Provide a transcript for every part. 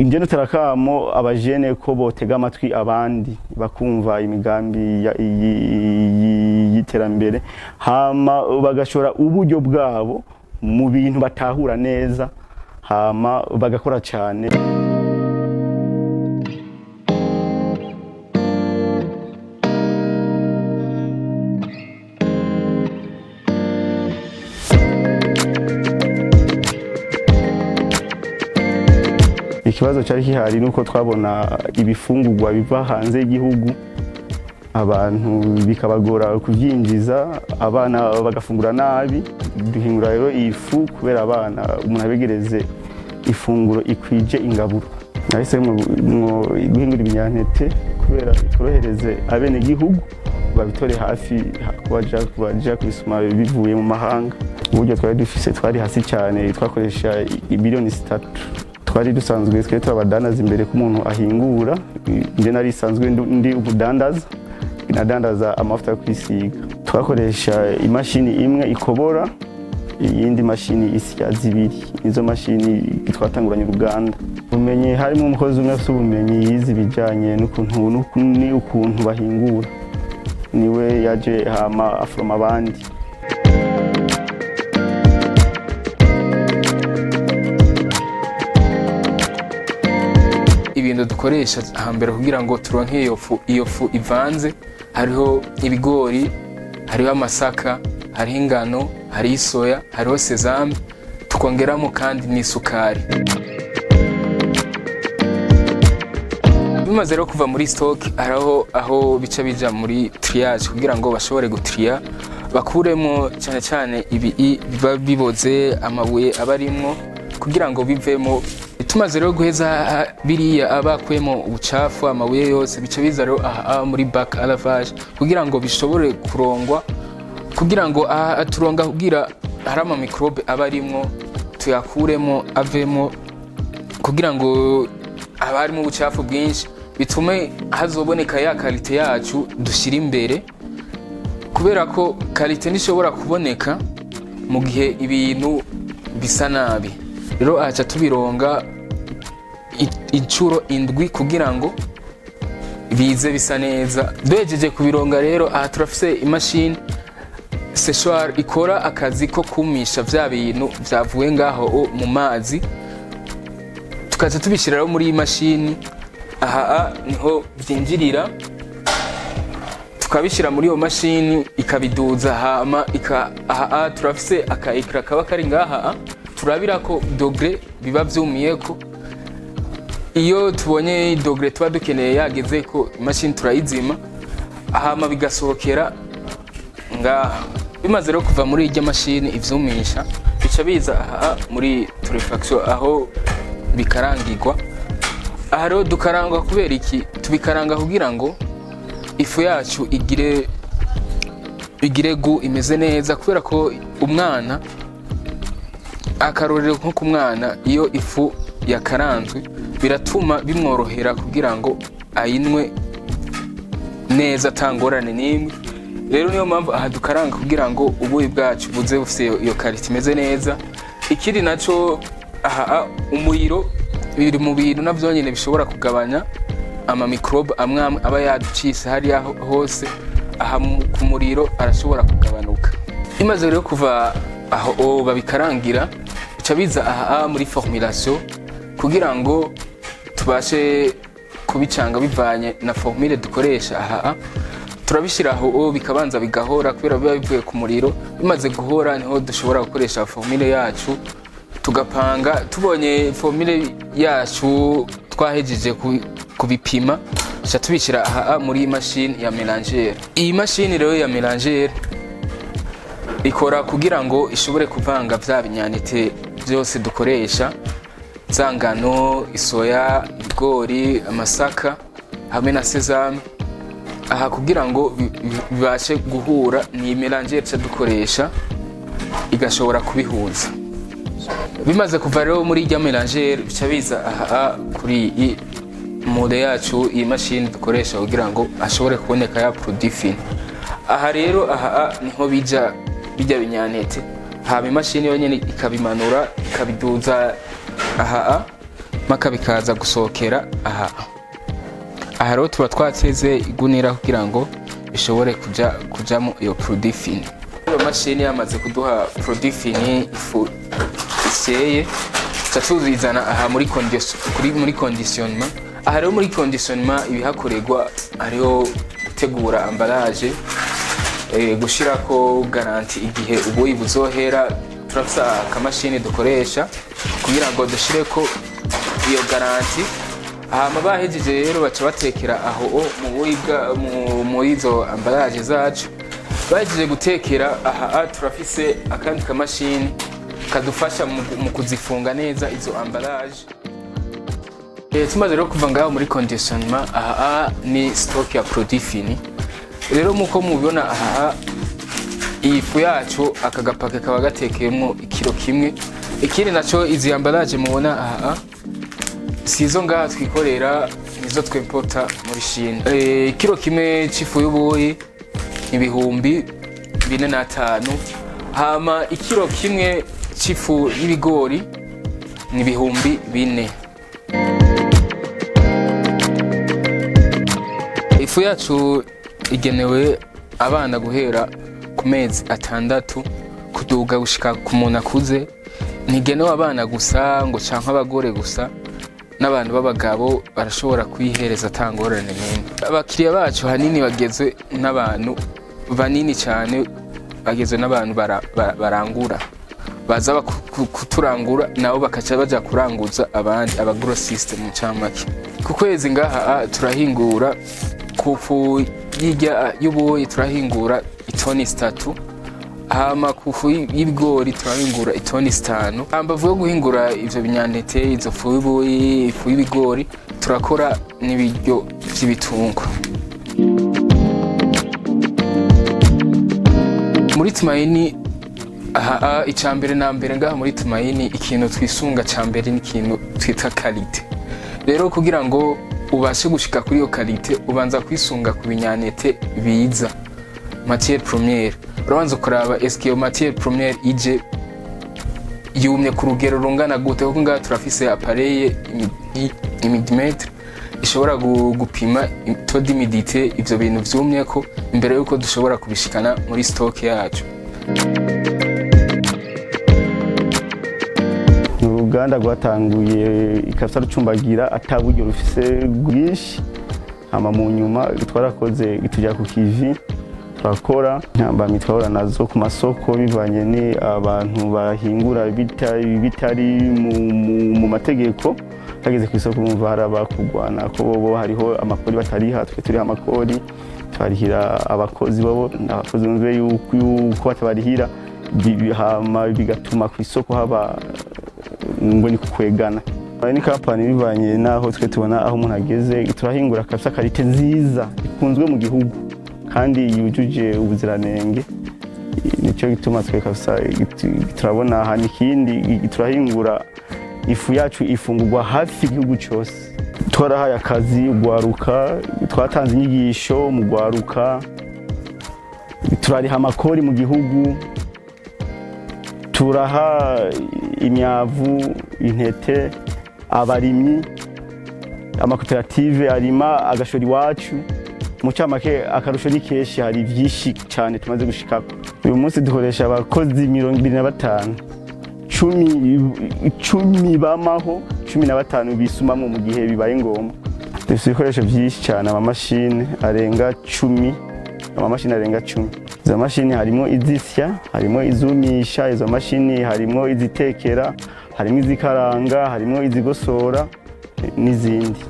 ingene terakamo abajene ko botega amatwi abandi bakumva imigambi y'iterambere hama bagashora uburyo bwabo mu bintu batahura neza hama bagakora cyane. Ikibazo cyari kihari nuko twabona ibifungurwa biva hanze y'igihugu abantu bikabagora kuvyinjiza, abana bagafungura nabi. Duhingura rero ifu kubera abana umuntu abegereze ifunguro ikwije ingaburo. Nahise guhingura ibinyantete kubera tworohereze abene gihugu babitore hafi baja kubisuma bivuye mu mahanga. Uburyo twari dufise twari hasi cyane, twakoresha miliyoni 3. Twari dusanzwe twe turabadanaza imbere ku muntu ahingura. Nje nari isanzwe ndi umudandaza, inadandaza amavuta yo kwisiga. Twakoresha imashini imwe ikobora, iyindi mashini isya zibiri. Izo mashini twatanguranye uruganda. Umenye harimo umukozi umwe afite ubumenyi yize bijanye n'ukuntu bahingura. Niwe yaje hama afroma abandi. Ibintu dukoresha hambere kugira ngo turonke iyo fu ivanze, hariho ibigori, hariho amasaka, hariho ingano, hariho soja, hariho sesame, tukongeramo kandi n'isukari. Bimaze rero kuva muri stock aho bica bija muri triage kugira ngo bashobore gutria bakuremo cyane cyane biba biboze amabuye abarimwo kugira ngo bivemo. Tumaze rero guheza biriya abakwemo ubucafu amabuye yose bica biza rero muri bac à lavage kugira ngo bishobore kurongwa, kugira ngo turonga kugira harama microbe abarimwo tuyakuremo avemo, kugira ngo abarimo ubucafu bwinshi bitume hazoboneka ya qualité yacu dushira imbere, kubera ko qualité nishobora kuboneka mu gihe ibintu bisa nabi. Rero acha tubironga incuro indwi kugira ngo bize bisa neza. Duhejeje kubironga rero turafise imashini séchoir ikora akazi ko kumisha vya bintu vyavuye ngaho mu mazi, tukaza tubishira muri iyi mashini. Niho byinjirira, tukabishira muri iyo mashini ikabiduza hama turafise akaikra kaba kari ngaha turabira ko dogre biba vyumiyeko. Iyo tubonye dogre tuba dukeneye yageze ko imashini turayizima hama bigasohokera ngaha. Bimaze rero kuva muri irya mashini ivyumisha bica biza muri torrefaction aho bikarangirwa. Rero dukarangwa kubera iki? Tubikaranga kugira ngo ifu yacu igire gu imeze neza, kubera ko umwana akarorero nko ku mwana iyo ifu yakaranzwe biratuma bimworohera kugira ngo ayinwe neza atangorane n'imwe. Rero niyo mpamvu dukaranga kugira ngo ubuyi bwacu buze bufite iyo qualité imeze neza. Ikindi naco umuriro biri mu bintu navyo nyene bishobora kugabanya ama microbe amwe aba yaducise hari hose. Ku muriro arashobora kugabanuka. Imaze rero kuva aho babikarangira bica biza muri formulation kugira ngo tubashe kubicanga bivanye na formule dukoresha. Turabishira bikabanza bigahora kubera biba bivuye ku muriro. Bimaze guhora niho dushobora gukoresha formule yacu tugapanga. Tubonye formule yacu twahejeje kubipima cha tubishira muri machine ya mélangeur. Iyi machine rero ya mélangeur ikora kugira ngo ishobore kuvanga vya binyantete byose dukoresha, za ngano, isoja, ibigori, amasaka hamwe na sesame. Kugira ngo bibashe guhura ni mélangeur cha dukoresha igashobora kubihuza. Bimaze kuva rero muri irya mélangeur bica biza kuri mode yacu iyi machine dukoresha kugira ngo ashobore kuboneka ya produit fin. Rero niho bijya binyantete. Haba imashini yonyene ikabimanura ikabiduza maka bikaza gusohokera aha. Aha rero tuba twateze igunira kugira ngo bishobore kujamo iyo produit fini. Iyo mashini yamaze kuduha produit fini ifu iseye tutuzizana aha muri conditionnement. Aha rero muri conditionnement ibihakorerwa hariho gutegura emballage, gushirako garanti igihe ubuyi buzohera. Turafise akamashini dukoresha kugira ngo dushireko iyo garanti. Hama bahejeje rero baca batekera aho mu buyi mu izo emballage zacu. Bahejeje gutekera aha turafise akandi kamashini kadufasha mu kuzifunga neza izo emballage. Tumaze rero kuva ngaho muri conditionnement, aha ni stock ya produit fini. Rero muko mubibona aha ifu yacu akagapake kaba gatekeyemo ikiro kimwe. Ikindi naco izi emballage mubona aha sizo ngaha twikorera, nizo twempota muri Chine. Ikiro kimwe c'ifu y'ubuyi ibihumbi 4.5. Hama ikiro kimwe c'ifu y'ibigori ni ibihumbi 4. Ifu yacu igenewe abana guhera ku mezi 6 kuduga gushika ku muntu akuze. Ntigenewe abana gusa ngo canke abagore gusa, n'abantu b'abagabo barashobora kwihereza tangorane n'imwe. Abakiriya bacu hanini bageze n'abantu banini cyane, bageze n'abantu barangura, baza kuturangura nabo bakaca baja kuranguza abandi abagro system mu camake. Ku kwezi ngaha turahingura kufu y'ubuyi turahingura itoni 3. Hama kufu y'ibigori turahingura itoni 5. Hambavu yo guhingura ivyo binyantete, izo fu y'ubuyi, ifu y'ibigori, turakora n'ibiryo by'ibitungwa. Muri Tumaini aha icambere na mbere ngaha muri Tumaini ikintu twisunga cambere ni ikintu twita qualité. Rero kugira ngo ubashe gushika kuri iyo qualité ubanza kwisunga ku binyantete biza matière première. Urabanza kuraba eske iyo matière première ije yumye ku rugero rungana gute, kuko ngaha turafise appareil imidimètre ishobora gupima taux d'humidité ivyo bintu vyumye ko imbere yuko dushobora kubishikana muri stock yacu. Uruganda rwatanguye ikafisa rucumbagira ataburyo rufise bwinshi. Hama mu nyuma twarakoze itujya ku kivi turakora ntamba mitwara nazo ku masoko bivanye ni abantu bahingura bitari mu mategeko. Hageze ku isoko umva haraba kugwana ko bobo hariho amakori batariha, twe turi amakori twarihira abakozi bobo n'abakozi bumve yuko batabarihira, hama bigatuma ku isoko haba ngo ni kukwegana. Ni company bivanye naho twe tubona aho umuntu ageze, turahingura kabisa qualité nziza ikunzwe mu gihugu kandi yujuje ubuziranenge. Nicyo gituma twe kabisa turabona hani kindi turahingura ifu yacu ifungurwa hafi igihugu cyose. Twarahaye akazi ugwaruka, twatanze inyigisho mu gwaruka, turariha amakori mu gihugu, turaha imyavu, intete, abarimyi, amakoperative arima agashora iwacu. Mu camake akarusho ni keshi, hari vyinshi cyane tumaze gushikako. Uyu munsi dukoresha abakozi 25, 10 bamaho, 15 bisumamwe mu gihe bibaye ngombwa. Dufite ibikoresho byinshi cyane, amamashini arenga 10. Izo mashini harimo izisya, harimo izumisha, izo mashini harimo izitekera, harimo izikaranga, harimo izigosora n'izindi.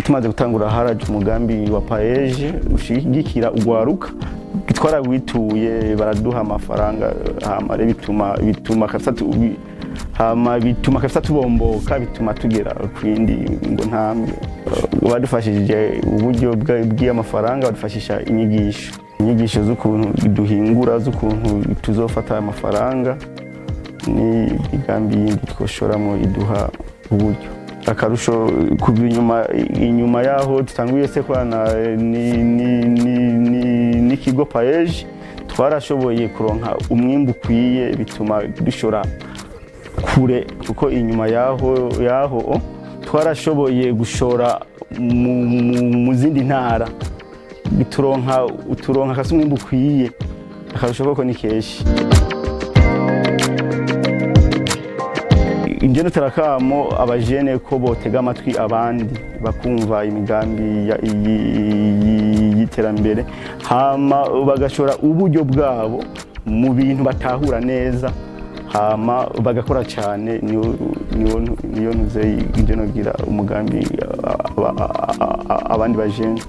Tumaze gutangura haraje umugambi wa paeje ushigikira ugwaruka, twaragwituye baraduha amafaranga, hama bituma kabisa tubomboka, bituma tugera kwindi ngo ntambwe. Badufashije uburyo bw'amafaranga, badufashisha inyigisho z'ukuntu duhingura, z'ukuntu tuzofata amafaranga, ni igambi yindi twoshoramo iduha uburyo. Akarusho inyuma yaho tutanguye se kwana n'ikigo paeje, twarashoboye kuronka umwimbu ukwiye bituma dushora kure, kuko inyuma yaho twarashoboye gushora mu zindi ntara, turonka kasi umwimbu ukwiye, akarusho koko ni keshi. Ingeno terakamo abajene ko botega amatwi abandi bakumva imigambi y'iterambere, hama bagashora uburyo bwabo mu bintu batahura neza, hama bagakora cyane. niyo ntuze ingeno gira umugambi abandi bajene.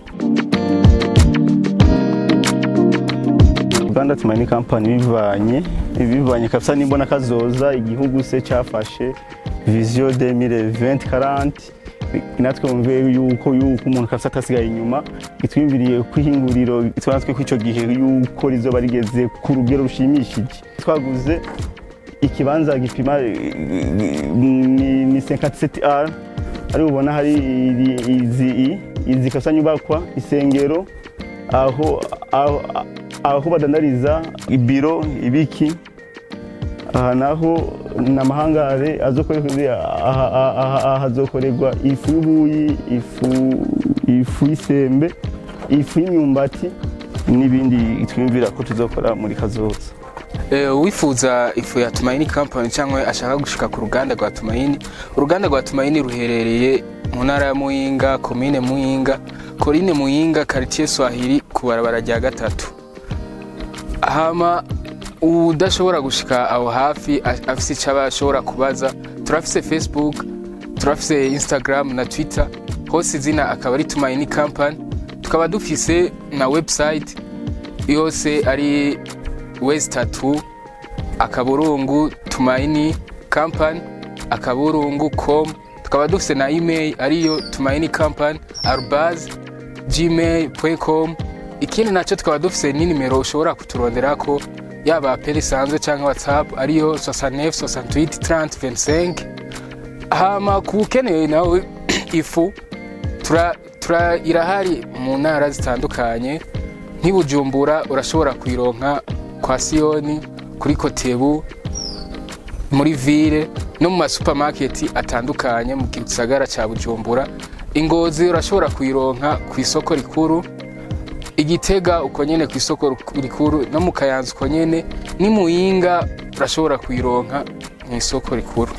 Uganda Tumaini Company bivanye kabisa nimbona kazoza igihugu se cyafashe vision 2020-40, natwe mve yuko umuntu kabisa atasigaye inyuma, itwimviriye kwihinguriro itwanatwe kw'ico gihe yuko rizoba rigeze ku rugero rushimishije. Twaguze ikibanza gipima ni 57 ari ubona hari izi kabisa nyubakwa isengero aho badandariza ibiro ibiki, aha naho namahangare azokorerwa ifu y'ubuyi, ifu y'isembe, ifu y'imyumbati n'ibindi twimvira ko tuzokora muri kazoza. Wifuza ifu ya Tumaini Company cyangwa ashaka gushika ku ruganda rwa Tumaini. Uruganda rwa Tumaini ruherereye mu ntara ya Muyinga, komine Muyinga, korine Muyinga, quartier Swahili, ku barabara rya 3. Hama udashobora gushika aho hafi afise icaba ashobora kubaza, turafise Facebook, turafise Instagram na Twitter, hose izina akaba ari Tumaini Company. Tukaba dufise na website yose ari www Tumaini Company .com. Tukaba dufise na email ariyo tumainicompany@gmail.com. Ikindi naco tukaba dufise ni nimero ushobora kuturonderako, yaba apeli sanzwe canke WhatsApp ariyo 69 68 30 25. Hama kukeneye nawe ifu irahari mu ntara zitandukanye, nk'Ibujumbura urashobora kuyironka kwa Siyoni, kuri Kotebu, muri Ville no mu masupermarket atandukanye mu gisagara ca Bujumbura. Ingozi urashobora kuyironka ku isoko rikuru, Igitega uko nyene ku isoko rikuru, no mu Kayanza uko nyene, ni Muyinga urashobora kuyironka mu isoko rikuru.